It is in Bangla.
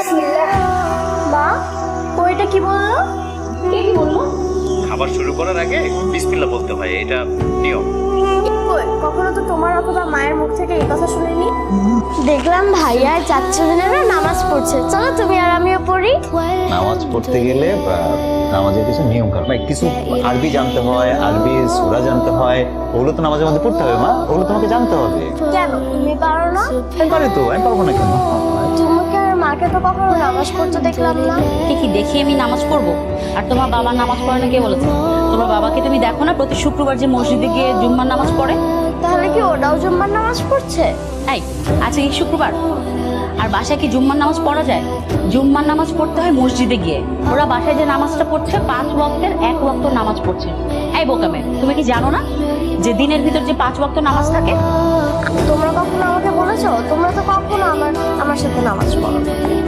বিসমিল্লাহ। মা, ওইটা কি বললো? কে কি বললো? খাবার শুরু করার আগে বিসমিল্লাহ বলতে হয়, এটা নিয়ম। কই, কখনো তো তোমার অথবা মায়ের মুখ থেকে এই কথা শুনিনি। দেখলাম ভাইয়া আর চাচ্চু মিনারা নামাজ পড়ছে, চলো তুমি আর আমিও পড়ি। নামাজ পড়তে গেলে নামাজের কিছু নিয়ম কানুন, কিছু আরবি জানতে হয়, আরবি সূরা জানতে হয়, ওগুলো তো নামাজের মধ্যে পড়তে হবে। মা, ওগুলো তোমাকে জানতে হবে। কেন তুমি পারো না? আমি পারি তো, আমি পারবো না কেন? তোমাকে আর মাকে তো কখনো নামাজ পড়তে দেখলাম না। কি দেখি আমি নামাজ পড়বো? আর তোমার বাবা নামাজ পড়ে না কে বলেছে? তোমার বাবাকে তুমি দেখো না প্রতি শুক্রবার যে মসজিদে গিয়ে জুম্মার নামাজ পড়ে? তাহলে কি ওটাও জুম্মার নামাজ পড়ছে? এই, আজকে কি শুক্রবার? আর বাসায় কি জুম্মার নামাজ পড়া যায়? জুম্মার নামাজ পড়তে হয় মসজিদে গিয়ে। ওরা বাসায় যে নামাজটা পড়ছে 5 ওয়াক্তের 1 ওয়াক্ত নামাজ পড়ছে। এই বোকামে, তুমি কি জানো না যে দিনের ভিতর যে 5 ওয়াক্ত নামাজ থাকে? তোমরা কখনো আমাকে বলেছো? তোমরা তো কখনো আমার সাথে নামাজ পড়ো।